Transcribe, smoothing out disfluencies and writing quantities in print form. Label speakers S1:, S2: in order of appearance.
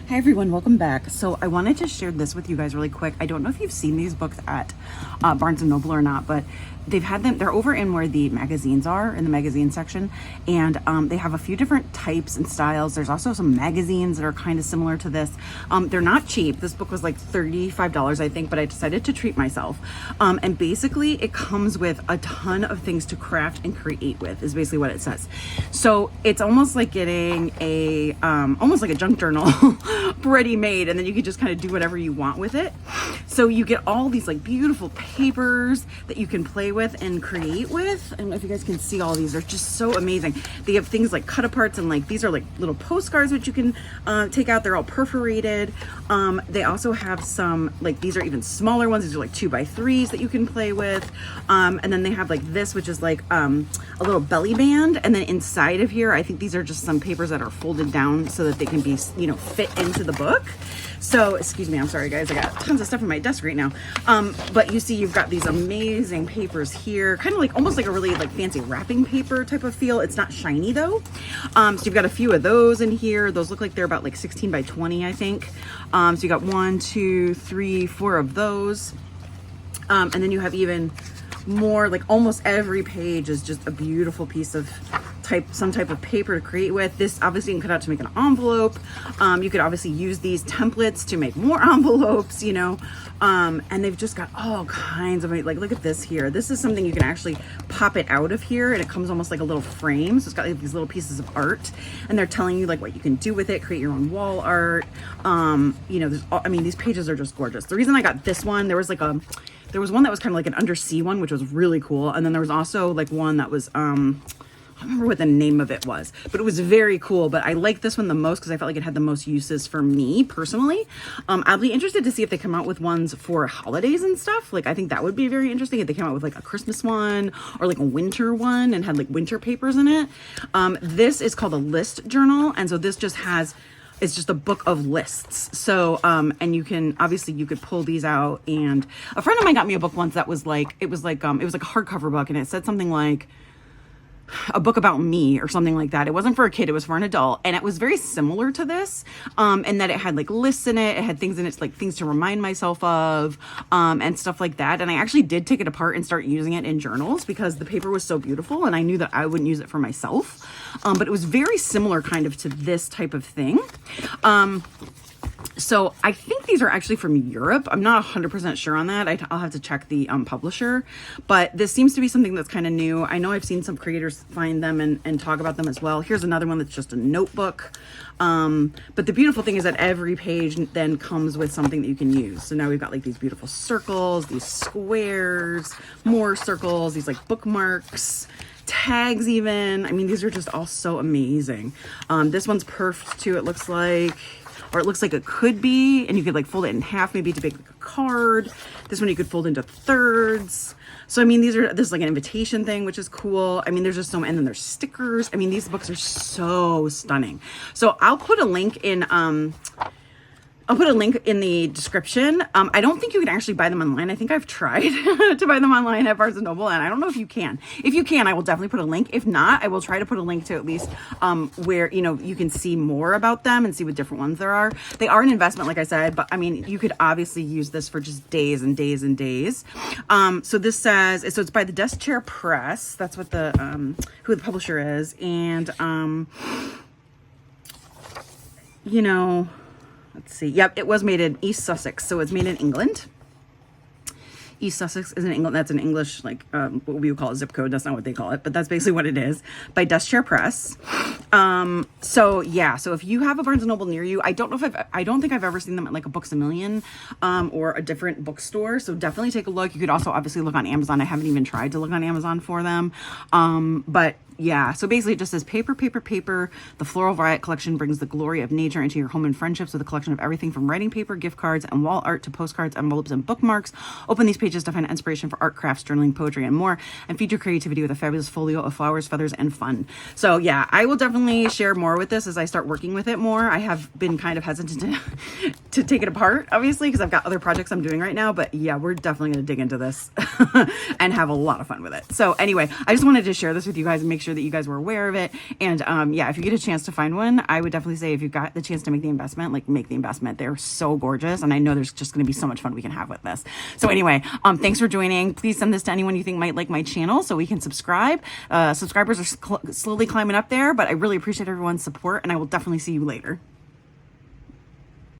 S1: Hi everyone, welcome back. So I wanted to share this with you guys really quick. I don't know if you've seen these books at Barnes & Noble or not, but they've had them, they're over in where the magazines are, in the magazine section, and they have a few different types and styles. There's also some magazines that are kind of similar to this. They're not cheap. This book was like $35, I think, but I decided to treat myself. And basically it comes with a ton of things to craft and create with, is basically what it says. So it's almost like getting a, almost like a junk journal ready made, and then you can just kind of do whatever you want with it. So you get all these like beautiful papers that you can play with and create with. I don't know if you guys can see all these. They're just so amazing. They have things like cut aparts, and like these are like little postcards which you can take out. They're all perforated. They also have some, like, these are even smaller ones. These are like 2x3s that you can play with. And then they have like this, which is like a little belly band, and then inside of here I think these are just some papers that are folded down so that they can be, you know, fit into the book. So excuse me, I'm sorry guys, I got tons of stuff on my desk right now. But you see you've got these amazing papers here, kind of like almost like a really like fancy wrapping paper type of feel. It's not shiny though. So you've got a few of those in here. Those look like they're about like 16 by 20, I think. So you got 1, 2, 3, 4 of those. And then you have even more, like almost every page is just a beautiful piece of some type of paper to create with. This obviously you can cut out to make an envelope. You could obviously use these templates to make more envelopes, you know. And they've just got all kinds of, like, look at this here. This is something you can actually pop it out of here, and it comes almost like a little frame. So it's got like these little pieces of art, and they're telling you like what you can do with it, create your own wall art. You know, I mean, these pages are just gorgeous. The reason I got this one, there was one that was kind of like an undersea one, which was really cool. And then there was also like one that was, I don't remember what the name of it was, but it was very cool. But I like this one the most because I felt like it had the most uses for me personally. I'll be interested to see if they come out with ones for holidays and stuff. Like, I think that would be very interesting if they came out with like a Christmas one or like a winter one and had like winter papers in it. This is called a list journal. And so this just has, it's just a book of lists. So, and you can, obviously you could pull these out. And a friend of mine got me a book once that was like, it was like a hardcover book, and it said something like a book about me or something like that. It wasn't for a kid, it was for an adult. And it was very similar to this, and that it had like lists in it. It had things in it, like things to remind myself of, and stuff like that. And I actually did take it apart and start using it in journals because the paper was so beautiful, and I knew that I wouldn't use it for myself. But it was very similar kind of to this type of thing. So I think these are actually from Europe. I'm not 100% sure on that. I'll have to check the publisher, but this seems to be something that's kind of new. I know I've seen some creators find them and talk about them as well. Here's another one that's just a notebook. But the beautiful thing is that every page then comes with something that you can use. So now we've got like these beautiful circles, these squares, more circles, these like bookmarks, tags even. I mean, these are just all so amazing. This one's perfed too, it looks like. Or it looks like it could be, and you could like fold it in half maybe to make like a card. This one you could fold into thirds. So I mean, this is like an invitation thing, which is cool. I mean, there's just so many, and then there's stickers. I mean, these books are so stunning. So I'll put a link in the description. I don't think you can actually buy them online. I think I've tried to buy them online at Barnes & Noble, and I don't know if you can. If you can, I will definitely put a link. If not, I will try to put a link to at least where, you know, you can see more about them and see what different ones there are. They are an investment, like I said, but I mean, you could obviously use this for just days and days and days. So this says, so it's by the Desk Chair Press. That's what the, who the publisher is. And, you know, let's see. Yep, it was made in East Sussex, so it's made in England. East Sussex is in England. That's an English, like, what we would call a zip code. That's not what they call it, but that's basically what it is, by Desk Chair Press. So yeah, so if you have a Barnes & Noble near you, I don't think I've ever seen them at like a Books A Million, or a different bookstore. So definitely take a look. You could also obviously look on Amazon. I haven't even tried to look on Amazon for them. But yeah, so basically it just says paper, paper, paper. The Floral Riot collection brings the glory of nature into your home and friendships with a collection of everything from writing paper, gift cards, and wall art to postcards, envelopes, and bookmarks. Open these pages to find inspiration for art, crafts, journaling, poetry, and more, and feed your creativity with a fabulous folio of flowers, feathers, and fun. So yeah, I will definitely share more with this as I start working with it more. I have been kind of hesitant to take it apart, obviously, because I've got other projects I'm doing right now, but yeah, we're definitely going to dig into this and have a lot of fun with it. So anyway, I just wanted to share this with you guys and make make sure that you guys were aware of it. And yeah, if you get a chance to find one, I would definitely say if you've got the chance to make the investment, like make the investment. They're so gorgeous. And I know there's just going to be so much fun we can have with this. So anyway, thanks for joining. Please send this to anyone you think might like my channel so we can subscribe. Subscribers are slowly climbing up there, but I really appreciate everyone's support, and I will definitely see you later.